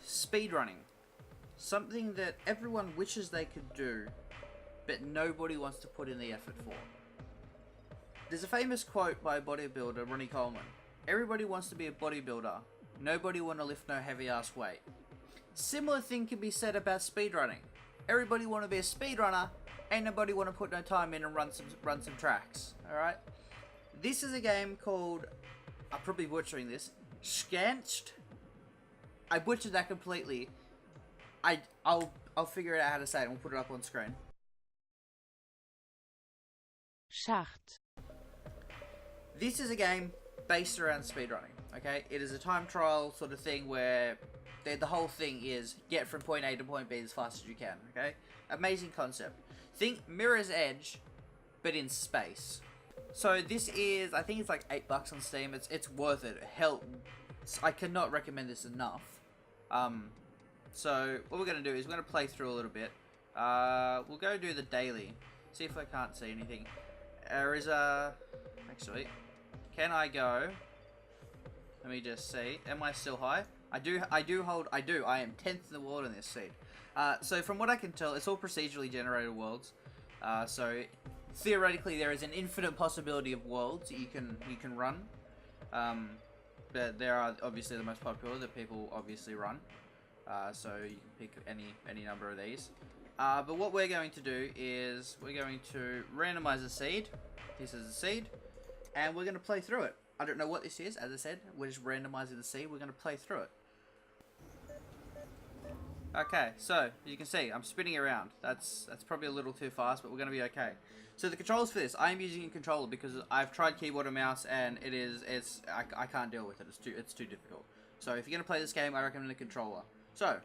speedrunning. Something that everyone wishes they could do, but nobody wants to put in the effort for. There's a famous quote by bodybuilder Ronnie Coleman. Everybody wants to be a bodybuilder. Nobody want to lift no heavy ass weight. Similar thing can be said about speedrunning. Everybody want to be a speedrunner. Ain't nobody want to put no time in and run some tracks. Alright? This is a game called, I'm probably butchering this, Schacht. I butchered that completely. I'll figure out how to say it and we'll put it up on screen. Schacht. This is a game based around speedrunning, okay? It is a time trial sort of thing where the whole thing is get from point A to point B as fast as you can, okay? Amazing concept. Think Mirror's Edge, but in space. So this is, I think it's like $8 on Steam. It's worth it. Hell, I cannot recommend this enough. So what we're going to do is we're going to play through a little bit. We'll go do the daily. See if I can't see anything. There is a... Actually, can I go? Let me just see. Am I still high? I am 10th in the world in this seed. So from what I can tell, it's all procedurally generated worlds. So theoretically, there is an infinite possibility of worlds that you can run. But there are obviously the most popular that people obviously run. So you can pick any number of these. But what we're going to do is we're going to randomize a seed. This is a seed, and we're going to play through it. I don't know what this is. As I said, we're just randomizing the seed. We're going to play through it. Okay, so you can see I'm spinning around. That's probably a little too fast, but we're going to be okay. So the controls for this, I am using a controller because I've tried keyboard and mouse, and I can't deal with it. It's too difficult. So if you're going to play this game, I recommend a controller. So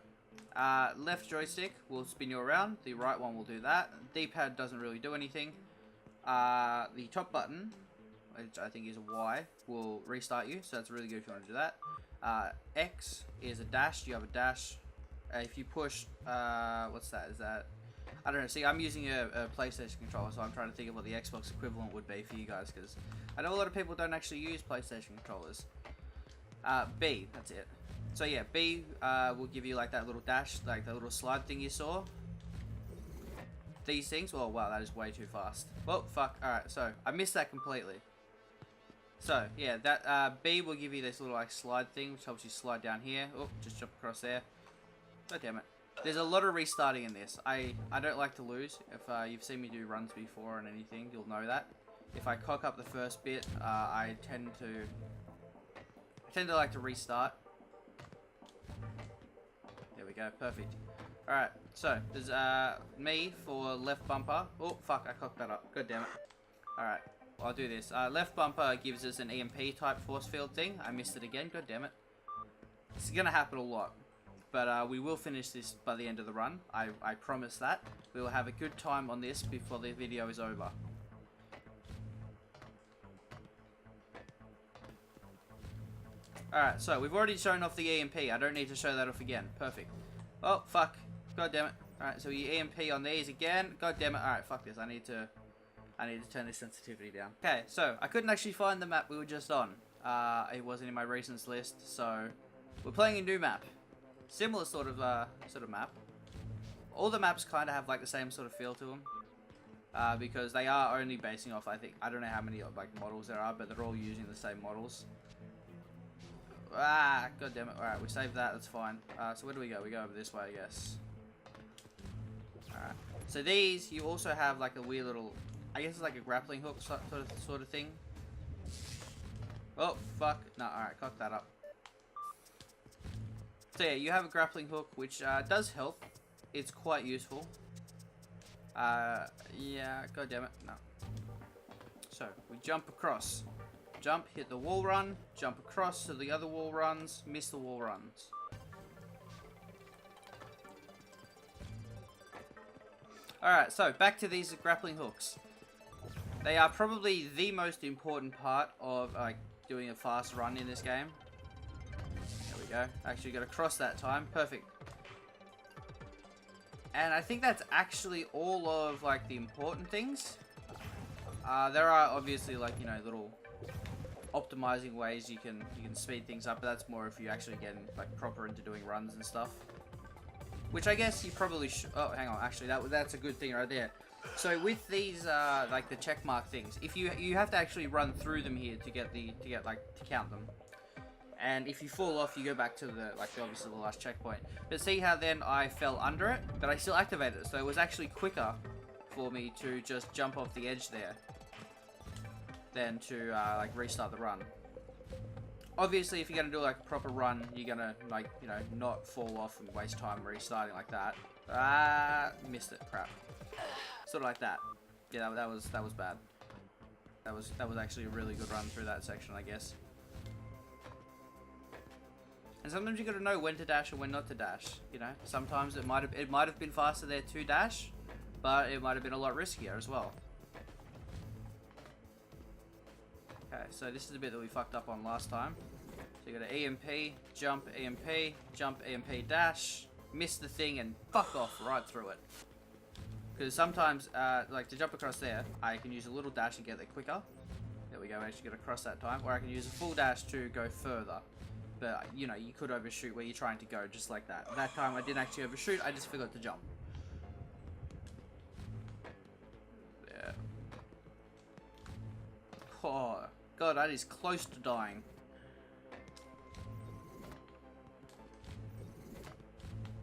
left joystick will spin you around. The right one will do that. D-pad doesn't really do anything. The top button, which I think is a Y, will restart you. So that's really good if you want to do that. X is a dash. You have a dash. If you push, what's that? Is that? I don't know. See, I'm using a PlayStation controller, so I'm trying to think of what the Xbox equivalent would be for you guys, because I know a lot of people don't actually use PlayStation controllers. B, that's it. So yeah, B will give you like that little dash, like the little slide thing you saw. These things, oh wow, that is way too fast. Well, fuck, alright, so I missed that completely. So yeah, that B will give you this little like slide thing, which helps you slide down here. Oh, just jump across there. God damn it. There's a lot of restarting in this. I don't like to lose. If you've seen me do runs before and anything, you'll know that. If I cock up the first bit, I tend to like to restart. There we go, perfect. Alright, so there's me for left bumper. Oh fuck, I cocked that up. God damn it. Alright, well, I'll do this. Left bumper gives us an EMP type force field thing. I missed it again, god damn it. It's gonna happen a lot. But we will finish this by the end of the run. I promise that. We will have a good time on this before the video is over. Alright, so we've already shown off the EMP. I don't need to show that off again. Perfect. Oh, fuck. God damn it. Alright, so we EMP on these again. God damn it. Alright, fuck this. I need to turn this sensitivity down. Okay, so I couldn't actually find the map we were just on. It wasn't in my recents list, so we're playing a new map. Similar sort of map. All the maps kind of have like the same sort of feel to them. Because they are only basing off, I don't know how many like models there are, but they're all using the same models. Ah, god damn it. Alright, we saved that, that's fine. So where do we go? We go over this way, I guess. Alright. So these, you also have like a weird little, I guess it's like a grappling hook sort of thing. Oh, fuck. No, alright, cock that up. So yeah, you have a grappling hook, which does help. It's quite useful. Yeah, god damn it. No. So, we jump across. Jump, hit the wall run, jump across to the other wall runs, miss the wall runs. Alright, so back to these grappling hooks. They are probably the most important part of doing a fast run in this game. There we go. Actually got to cross that time. Perfect. And I think that's actually all of like the important things. There are obviously like, you know, little optimizing ways you can speed things up, but that's more if you actually get like proper into doing runs and stuff. Which I guess you probably should. Oh, hang on. Actually, that's a good thing right there. So with these like the check mark things, if you have to actually run through them here to count them. And if you fall off, you go back to obviously the last checkpoint. But see how then I fell under it, but I still activated it, so it was actually quicker for me to just jump off the edge there than to like restart the run. Obviously, if you're gonna do like a proper run, you're gonna like not fall off and waste time restarting like that. Missed it. Crap. Sort of like that. Yeah, that was bad. That was actually a really good run through that section, I guess. And sometimes you gotta know when to dash and when not to dash. You know, sometimes it might have been faster there to dash, but it might have been a lot riskier as well. Okay, so this is the bit that we fucked up on last time. So you got to EMP, jump, EMP, dash, miss the thing, and fuck off right through it. Because sometimes, like to jump across there, I can use a little dash and get there quicker. There we go, I actually got across that time. Or I can use a full dash to go further. But, you know, you could overshoot where you're trying to go, just like that. That time I didn't actually overshoot, I just forgot to jump. There. Oh, God, that is close to dying.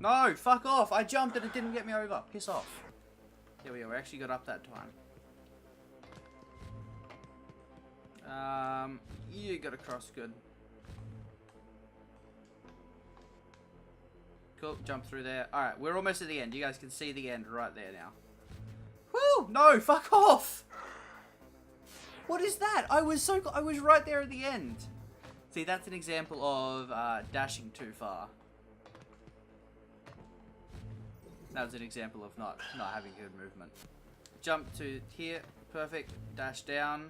No, fuck off! I jumped and it didn't get me over. Piss off. There we go, we actually got up that time. You got across, good. Cool, jump through there. Alright, we're almost at the end. You guys can see the end right there now. Woo! No, fuck off! What is that? I was right there at the end. See, that's an example of dashing too far. That was an example of not having good movement. Jump to here, perfect. Dash down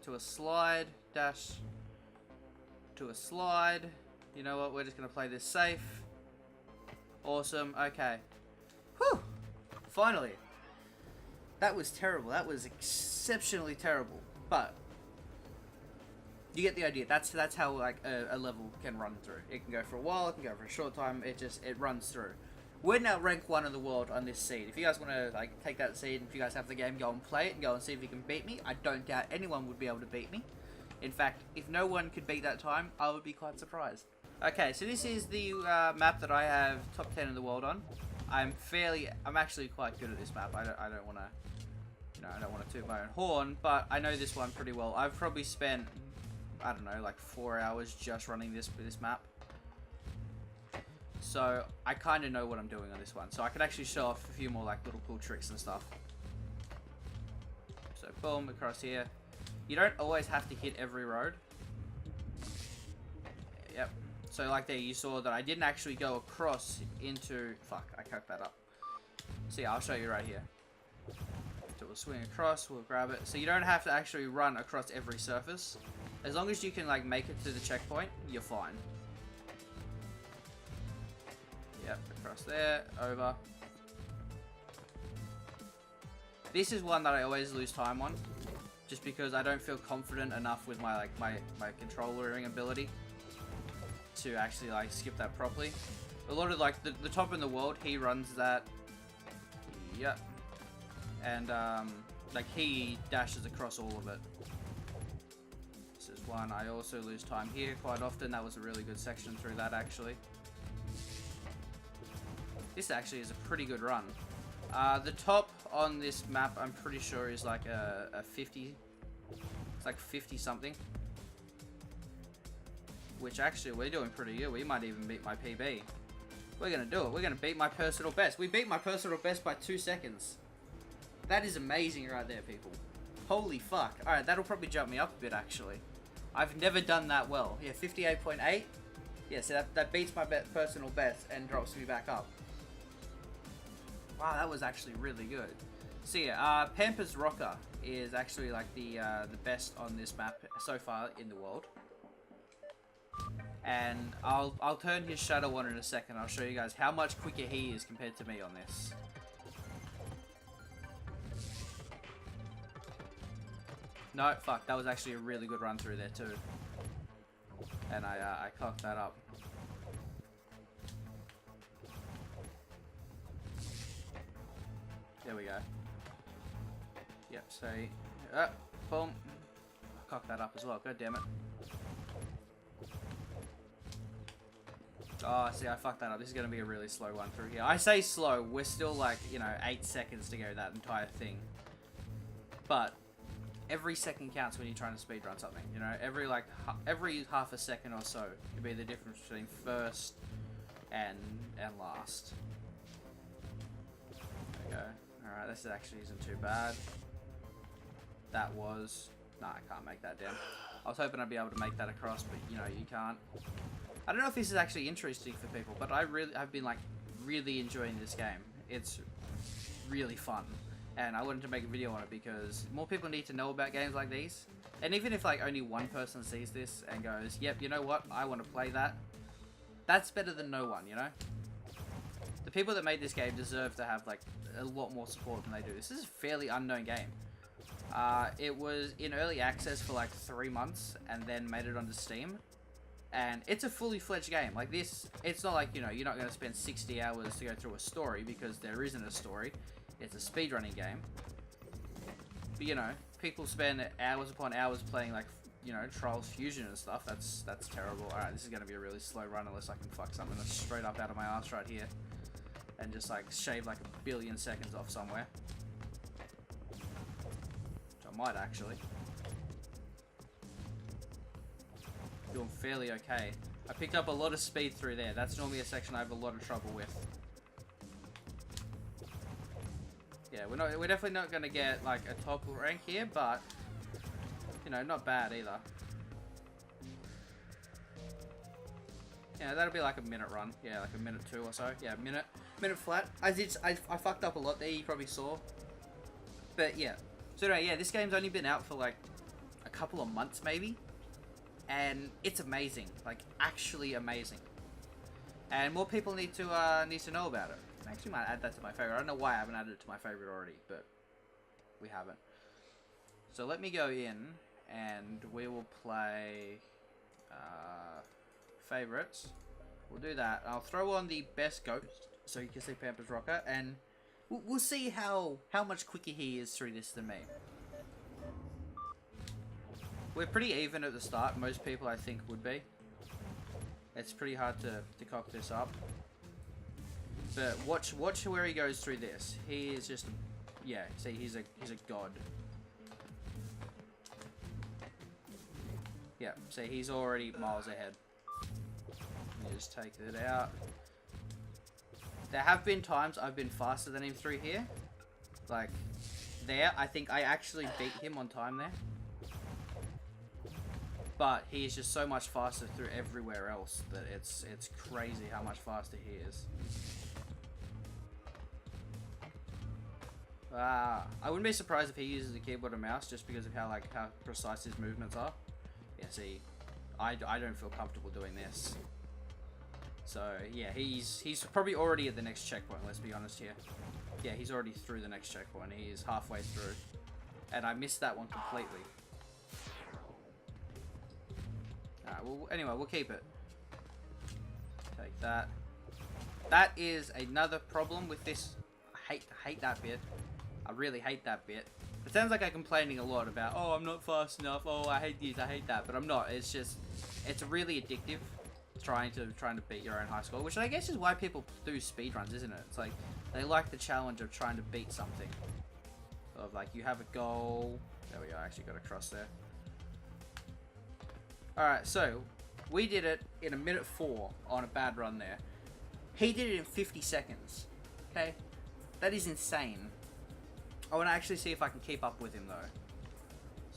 to a slide, dash to a slide. You know what? We're just gonna play this safe. Awesome. Okay. Whew. Finally. That was terrible. That was exceptionally terrible. But you get the idea. That's how like a level can run through. It can go for a while. It can go for a short time. It runs through. We're now rank 1 in the world on this seed. If you guys want to like take that seed, if you guys have the game, go and play it and go and see if you can beat me. I don't doubt anyone would be able to beat me. In fact, if no one could beat that time, I would be quite surprised. Okay, so this is the map that I have top 10 in the world on. I'm actually quite good at this map. I don't want to, I don't want to toot my own horn, but I know this one pretty well. I've probably spent, I don't know, like 4 hours just running this map. So I kind of know what I'm doing on this one. So I can actually show off a few more like little cool tricks and stuff. So boom, across here. You don't always have to hit every road. Yep. So like there, you saw that I didn't actually go across into... Fuck, I cocked that up. See, I'll show you right here. So we'll swing across, we'll grab it. So you don't have to actually run across every surface. As long as you can like make it to the checkpoint, you're fine. Yep, across there, over. This is one that I always lose time on. Just because I don't feel confident enough with my controllering ability to actually like skip that properly. A lot of like the top in the world, he runs that. Yep. And like he dashes across all of it. This is one I also lose time here quite often. That was a really good section through that actually. This actually is a pretty good run. The top on this map, I'm pretty sure is like a 50. It's like 50 something. Which actually we're doing pretty good. We might even beat my PB. We're gonna do it. We're gonna beat my personal best. We beat my personal best by 2 seconds. That is amazing right there, people. Holy fuck. Alright, that'll probably jump me up a bit actually. I've never done that well. Yeah, 58.8. Yeah, so that beats my personal best and drops me back up. Wow, that was actually really good. So yeah, Pamper's Rocker is actually like the best on this map so far in the world. And I'll turn his shadow on in a second. I'll show you guys how much quicker he is compared to me on this. No, fuck, that was actually a really good run through there too. And I cocked that up. There we go. Yep, say, boom. I cocked that up as well, god damn it. Oh, see, I fucked that up. This is going to be a really slow one through here. I say slow, we're still like, you know, 8 seconds to go that entire thing. But every second counts when you're trying to speedrun something, you know? Every half a second or so could be the difference between first and last. There we go. Alright, this actually isn't too bad. That was... Nah, I can't make that down. I was hoping I'd be able to make that across, but, you know, you can't. I don't know if this is actually interesting for people, but I've been, like, really enjoying this game. It's really fun. And I wanted to make a video on it because more people need to know about games like these. And even if, like, only one person sees this and goes, yep, you know what, I want to play that. That's better than no one, you know? The people that made this game deserve to have, like, a lot more support than they do. This is a fairly unknown game. It was in early access for, like, 3 months and then made it onto Steam. And it's a fully fledged game. Like this, it's not like, you know, you're not going to spend 60 hours to go through a story because there isn't a story. It's a speedrunning game. But, you know, people spend hours upon hours playing, like, you know, Trials Fusion and stuff. That's terrible. Alright, this is going to be a really slow run unless I can fuck something that's straight up out of my ass right here. And just, like, shave, like, 1 billion seconds off somewhere. Which I might, actually. Doing fairly okay. I picked up a lot of speed through there. That's normally a section I have a lot of trouble with. Yeah, we're definitely not going to get like a top rank here, but you know, not bad either. Yeah, that'll be like a minute run. Yeah, like a minute 2 or so. Yeah, minute flat. I fucked up a lot there. You probably saw. But yeah. So anyway, yeah, this game's only been out for like a couple of months maybe. And it's amazing, like actually amazing, and more people need to know about it. I actually might add that to my favorite. I don't know why I haven't added it to my favorite already, but we haven't. So let me go in and we will play favorites. We'll do that. I'll throw on the best ghost so you can see Pampers Rocker, and we'll see how much quicker he is through this than me. We're pretty even at the start. Most people, I think, would be. It's pretty hard to cock this up. But watch where he goes through this. He is just, yeah. See, he's a god. Yeah. See, he's already miles ahead. Let me just take it out. There have been times I've been faster than him through here. Like there, I think I actually beat him on time there. But he is just so much faster through everywhere else that it's crazy how much faster he is. I wouldn't be surprised if he uses a keyboard and mouse just because of how precise his movements are. Yeah, see, I don't feel comfortable doing this. So yeah, he's probably already at the next checkpoint. Let's be honest here. Yeah, he's already through the next checkpoint. He is halfway through, and I missed that one completely. Alright, well, anyway, we'll keep it. Take that. That is another problem with this. I hate that bit. I really hate that bit. It sounds like I'm complaining a lot about, oh, I'm not fast enough, oh, I hate this, I hate that, but I'm not. It's just, it's really addictive trying to beat your own high score, which I guess is why people do speedruns, isn't it? It's like, they like the challenge of trying to beat something. Of like, you have a goal. There we go, I actually got a cross there. Alright, so we did it in a minute 4 on a bad run there. He did it in 50 seconds. Okay? That is insane. I want to actually see if I can keep up with him though.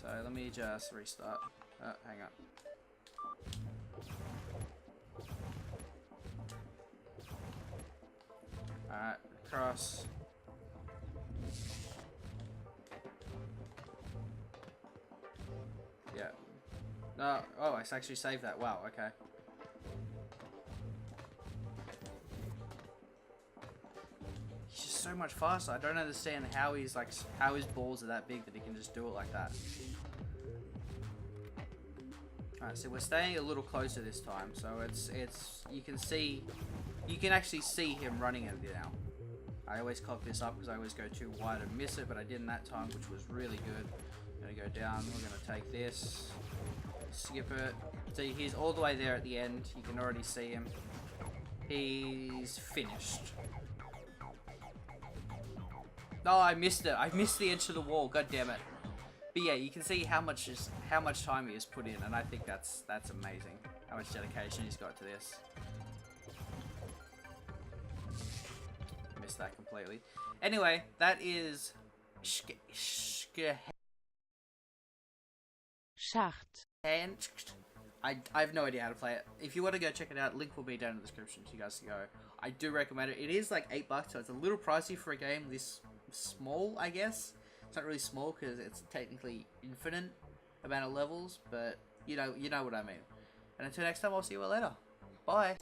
So let me just restart. Hang on. Alright, cross. Yeah. No, oh, I actually saved that. Wow, okay. He's just so much faster. I don't understand how he's like, how his balls are that big that he can just do it like that. Alright, so we're staying a little closer this time, so you can actually see him running it now. I always cock this up because I always go too wide and miss it, but I didn't that time, which was really good. I'm gonna go down, we're gonna take this, skip it. See, he's all the way there at the end, you can already see him. He's finished. No, I missed it. I missed the edge of the wall, god damn it. But yeah, you can see how much time he has put in, and I think that's amazing. How much dedication he's got to this. Missed that completely. Anyway, that is Schacht. I have no idea how to play it. If you want to go check it out, link will be down in the description so you guys can go. I do recommend it. It is like $8, so it's a little pricey for a game this small, I guess. It's not really small because it's technically infinite amount of levels, but you know what I mean. And until next time, I'll see you all later. Bye.